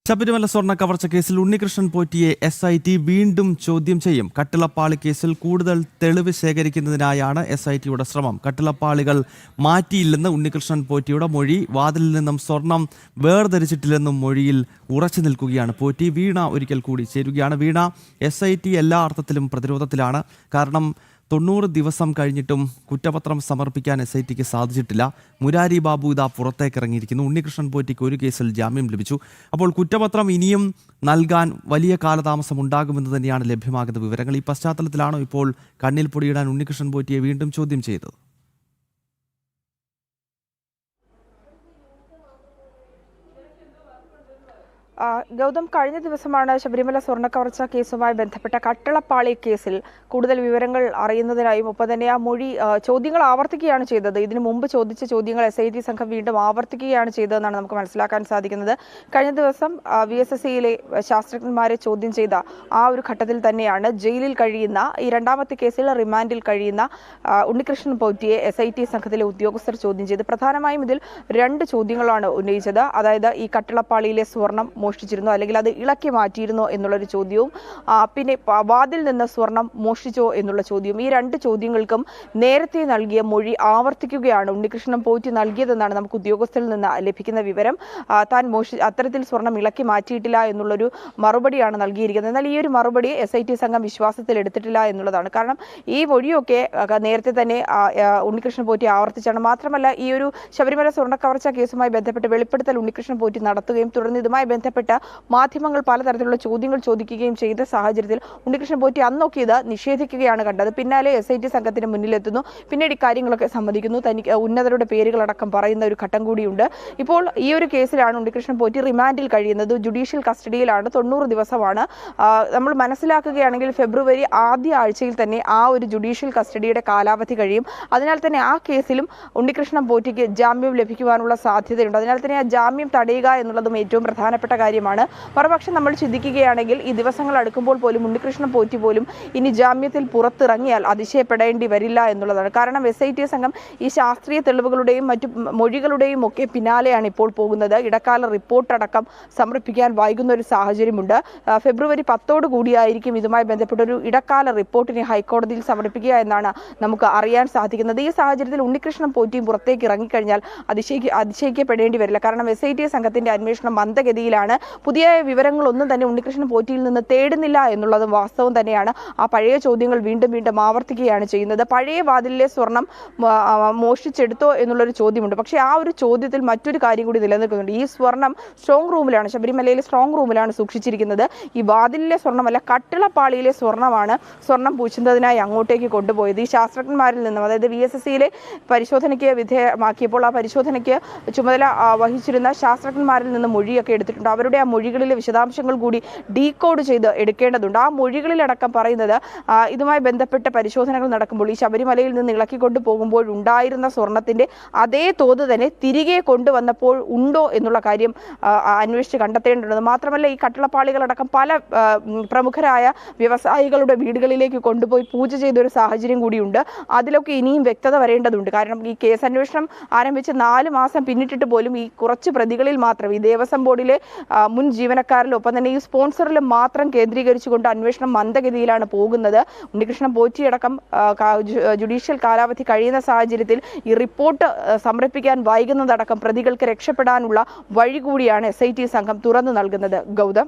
ശബരിമല സ്വർണ്ണ കവർച്ച കേസിൽ ഉണ്ണികൃഷ്ണൻ പോറ്റിയെ SIT വീണ്ടും ചോദ്യം ചെയ്യും. കട്ടിളപ്പാളി കേസിൽ കൂടുതൽ തെളിവ് ശേഖരിക്കുന്നതിനായാണ് SITയുടെ ശ്രമം. കട്ടിളപ്പാളികൾ മാറ്റിയില്ലെന്ന് ഉണ്ണികൃഷ്ണൻ പോറ്റിയുടെ മൊഴി. വാതിലിൽ നിന്നും സ്വർണം വേർതിരിച്ചിട്ടില്ലെന്നും മൊഴിയിൽ ഉറച്ചു നിൽക്കുകയാണ് പോറ്റി. വീണ ഒരിക്കൽ കൂടി ചേരുകയാണ്. വീണ, SIT എല്ലാ അർത്ഥത്തിലും പ്രതിരോധത്തിലാണ്. കാരണം 90 ദിവസം കഴിഞ്ഞിട്ടും കുറ്റപത്രം സമർപ്പിക്കാൻ SITക്ക് സാധിച്ചിട്ടില്ല. മുരാരി ബാബു ഇതാ പുറത്തേക്കിറങ്ങിയിരിക്കുന്നു. ഉണ്ണികൃഷ്ണൻ പോറ്റിക്ക് ഒരു കേസിൽ ജാമ്യം ലഭിച്ചു. അപ്പോൾ കുറ്റപത്രം ഇനിയും നൽകാൻ വലിയ കാലതാമസം ഉണ്ടാകുമെന്ന് തന്നെയാണ് ലഭ്യമാകുന്ന വിവരങ്ങൾ. ഈ പശ്ചാത്തലത്തിലാണോ ഇപ്പോൾ കണ്ണിൽ പൊടിയിടാൻ ഉണ്ണികൃഷ്ണൻ പോറ്റിയെ വീണ്ടും ചോദ്യം ചെയ്തത്? ഗൗതം, കഴിഞ്ഞ ദിവസമാണ് ശബരിമല സ്വർണ്ണക്കവർച്ച കേസുമായി ബന്ധപ്പെട്ട കട്ടിളപ്പാളി കേസിൽ കൂടുതൽ വിവരങ്ങൾ അറിയുന്നതിനായും ഒപ്പം തന്നെ ആ മൊഴി ചോദ്യങ്ങൾ ആവർത്തിക്കുകയാണ് ചെയ്തത്. ഇതിനു മുമ്പ് ചോദിച്ച ചോദ്യങ്ങൾ SIT സംഘം വീണ്ടും ആവർത്തിക്കുകയാണ് ചെയ്തതെന്നാണ് നമുക്ക് മനസ്സിലാക്കാൻ സാധിക്കുന്നത്. കഴിഞ്ഞ ദിവസം VSSCയിലെ ശാസ്ത്രജ്ഞന്മാരെ ചോദ്യം ചെയ്ത ആ ഒരു ഘട്ടത്തിൽ തന്നെയാണ് ജയിലിൽ കഴിയുന്ന ഈ രണ്ടാമത്തെ കേസിൽ റിമാൻഡിൽ കഴിയുന്ന ഉണ്ണികൃഷ്ണൻ പോറ്റിയെ SIT സംഘത്തിലെ ഉദ്യോഗസ്ഥർ ചോദ്യം ചെയ്ത് പ്രധാനമായും ഇതിൽ 2 ചോദ്യങ്ങളാണ് ഉന്നയിച്ചത്. അതായത് ഈ കട്ടിളപ്പാളിയിലെ സ്വർണം മോഷ്ടിച്ചിരുന്നോ അല്ലെങ്കിൽ അത് ഇളക്കി മാറ്റിയിരുന്നോ എന്നുള്ളൊരു ചോദ്യവും പിന്നെ വാതിൽ നിന്ന് സ്വർണം മോഷ്ടിച്ചോ എന്നുള്ള ചോദ്യവും. ഈ 2 ചോദ്യങ്ങൾക്കും നേരത്തെ നൽകിയ മൊഴി ആവർത്തിക്കുകയാണ് ഉണ്ണികൃഷ്ണൻ പോറ്റി നൽകിയതെന്നാണ് നമുക്ക് ഉദ്യോഗസ്ഥരിൽ നിന്ന് ലഭിക്കുന്ന വിവരം. താൻ അത്തരത്തിൽ സ്വർണം ഇളക്കി മാറ്റിയിട്ടില്ല എന്നുള്ളൊരു മറുപടിയാണ് നൽകിയിരിക്കുന്നത്. എന്നാൽ ഈ ഒരു മറുപടി SIT സംഘം വിശ്വാസത്തിൽ എടുത്തിട്ടില്ല എന്നുള്ളതാണ്. കാരണം ഈ മൊഴിയൊക്കെ നേരത്തെ തന്നെ ഉണ്ണികൃഷ്ണൻ പോറ്റി ആവർത്തിച്ചാണ്. മാത്രമല്ല, ഈ ഒരു ശബരിമല സ്വർണ്ണക്കവർച്ച കേസുമായി ബന്ധപ്പെട്ട് വെളിപ്പെടുത്തൽ ഉണ്ണികൃഷ്ണൻ പോറ്റി നടത്തുകയും തുടർന്ന് ഇതുമായി ബന്ധപ്പെട്ട മാധ്യമങ്ങൾ പലതരത്തിലുള്ള ചോദ്യങ്ങൾ ചോദിക്കുകയും ചെയ്ത സാഹചര്യത്തിൽ ഉണ്ണികൃഷ്ണൻ പോറ്റി അന്നൊക്കെ ഇത് നിഷേധിക്കുകയാണ് കണ്ടത്. പിന്നാലെ SIT സംഘത്തിന് മുന്നിലെത്തുന്നു. പിന്നീട് ഇക്കാര്യങ്ങളൊക്കെ സമ്മതിക്കുന്നു. തനിക്ക് ഉന്നതരുടെ പേരുകളടക്കം പറയുന്ന ഒരു ഘട്ടം കൂടിയുണ്ട്. ഇപ്പോൾ ഈ ഒരു കേസിലാണ് ഉണ്ണികൃഷ്ണൻ പോറ്റി റിമാൻഡിൽ കഴിയുന്നത്. ജുഡീഷ്യൽ കസ്റ്റഡിയിലാണ്. 90 ദിവസമാണ്. നമ്മൾ മനസ്സിലാക്കുകയാണെങ്കിൽ ഫെബ്രുവരി ആദ്യ ആഴ്ചയിൽ തന്നെ ആ ഒരു ജുഡീഷ്യൽ കസ്റ്റഡിയുടെ കാലാവധി കഴിയും. അതിനാൽ തന്നെ ആ കേസിലും ഉണ്ണികൃഷ്ണൻ പോറ്റിക്ക് ജാമ്യം ലഭിക്കുവാനുള്ള സാധ്യതയുണ്ട്. അതിനാൽ തന്നെ ആ ജാമ്യം തടയുക എന്നുള്ളതും ഏറ്റവും പ്രധാനപ്പെട്ട കാര്യമാണ്. മറുപക്ഷം നമ്മൾ ചിന്തിക്കുകയാണെങ്കിൽ ഈ ദിവസങ്ങൾ അടുക്കുമ്പോൾ പോലും ഉണ്ണികൃഷ്ണൻ പോറ്റി പോലും ഇനി ജാമ്യത്തിൽ പുറത്തിറങ്ങിയാൽ അതിശയപ്പെടേണ്ടി വരില്ല എന്നുള്ളതാണ്. കാരണം SIT സംഘം ഈ ശാസ്ത്രീയ തെളിവുകളുടെയും മറ്റു മൊഴികളുടെയും ഒക്കെ പിന്നാലെയാണ് ഇപ്പോൾ പോകുന്നത്. ഇടക്കാല റിപ്പോർട്ട് അടക്കം സമർപ്പിക്കാൻ വൈകുന്ന ഒരു സാഹചര്യമുണ്ട്. ഫെബ്രുവരി 10 കൂടിയായിരിക്കും ഇതുമായി ബന്ധപ്പെട്ടൊരു ഇടക്കാല റിപ്പോർട്ടിനെ ഹൈക്കോടതിയിൽ സമർപ്പിക്കുക എന്നാണ് നമുക്ക് അറിയാൻ സാധിക്കുന്നത്. ഈ സാഹചര്യത്തിൽ ഉണ്ണികൃഷ്ണൻ പോറ്റിയും പുറത്തേക്ക് ഇറങ്ങിക്കഴിഞ്ഞാൽ അതിശയിക്കപ്പെടേണ്ടി വരില്ല. കാരണം SIT സംഘത്തിന്റെ അന്വേഷണം മന്ദഗതിയിലാണ്. പുതിയ വിവരങ്ങളൊന്നും തന്നെ ഉണ്ണികൃഷ്ണൻ പോറ്റിയിൽ നിന്ന് തേടുന്നില്ല എന്നുള്ളതും വാസ്തവം തന്നെയാണ്. ആ പഴയ ചോദ്യങ്ങൾ വീണ്ടും വീണ്ടും ആവർത്തിക്കുകയാണ് ചെയ്യുന്നത്. പഴയ വാതിലിലെ സ്വർണം മോഷ്ടിച്ചെടുത്തോ എന്നുള്ളൊരു ചോദ്യമുണ്ട്. പക്ഷേ ആ ഒരു ചോദ്യത്തിൽ മറ്റൊരു കാര്യം കൂടി നിലനിൽക്കുന്നുണ്ട്. ഈ സ്വർണം സ്ട്രോങ് റൂമിലാണ്, ശബരിമലയിലെ സ്ട്രോങ് റൂമിലാണ് സൂക്ഷിച്ചിരിക്കുന്നത്. ഈ വാതിലിലെ സ്വർണ്ണമല്ല, കട്ടിളപ്പാളിയിലെ സ്വർണ്ണമാണ് സ്വർണം പൂശുന്നതിനായി അങ്ങോട്ടേക്ക് കൊണ്ടുപോയത്. ഈ ശാസ്ത്രജ്ഞന്മാരിൽ നിന്നും, അതായത് VSSCയിലെ പരിശോധനയ്ക്ക് വിധേയമാക്കിയപ്പോൾ ആ പരിശോധനയ്ക്ക് ചുമതല വഹിച്ചിരുന്ന ശാസ്ത്രജ്ഞന്മാരിൽ നിന്ന് മൊഴിയൊക്കെ എടുത്തിട്ടുണ്ട്. അവരുടെ ആ മൊഴികളിലെ വിശദാംശങ്ങൾ കൂടി ഡീകോഡ് ചെയ്ത് എടുക്കേണ്ടതുണ്ട്. ആ മൊഴികളിലടക്കം പറയുന്നത് ഇതുമായി ബന്ധപ്പെട്ട പരിശോധനകൾ നടക്കുമ്പോൾ ഈ ശബരിമലയിൽ നിന്ന് ഇളക്കിക്കൊണ്ടു പോകുമ്പോൾ ഉണ്ടായിരുന്ന സ്വർണത്തിന്റെ അതേ തോത് തന്നെ തിരികെ കൊണ്ടുവന്നപ്പോൾ ഉണ്ടോ എന്നുള്ള കാര്യം അന്വേഷിച്ച് കണ്ടെത്തേണ്ടതുണ്ട്. മാത്രമല്ല, ഈ കട്ടിളപ്പാളികളടക്കം പല പ്രമുഖരായ വ്യവസായികളുടെ വീടുകളിലേക്ക് കൊണ്ടുപോയി പൂജ ചെയ്തൊരു സാഹചര്യം കൂടിയുണ്ട്. അതിലൊക്കെ ഇനിയും വ്യക്തത വരേണ്ടതുണ്ട്. കാരണം ഈ കേസ് അന്വേഷണം ആരംഭിച്ച് 4 മാസം പിന്നിട്ടിട്ട് പോലും ഈ കുറച്ച് പ്രതികളിൽ മാത്രം, ഈ ദേവസ്വം ബോർഡിലെ മുൻ ജീവനക്കാരിലും ഒപ്പം തന്നെ ഈ സ്പോൺസറിലും മാത്രം കേന്ദ്രീകരിച്ചുകൊണ്ട് അന്വേഷണം മന്ദഗതിയിലാണ് പോകുന്നത്. ഉണ്ണികൃഷ്ണൻ പോറ്റിയടക്കം ജുഡീഷ്യൽ കാലാവധി കഴിയുന്ന സാഹചര്യത്തിൽ ഈ റിപ്പോർട്ട് സമർപ്പിക്കാൻ വൈകുന്നതടക്കം പ്രതികൾക്ക് രക്ഷപ്പെടാനുള്ള വഴി കൂടിയാണ് SIT സംഘം തുറന്നു നൽകുന്നത്. ഗൗതം.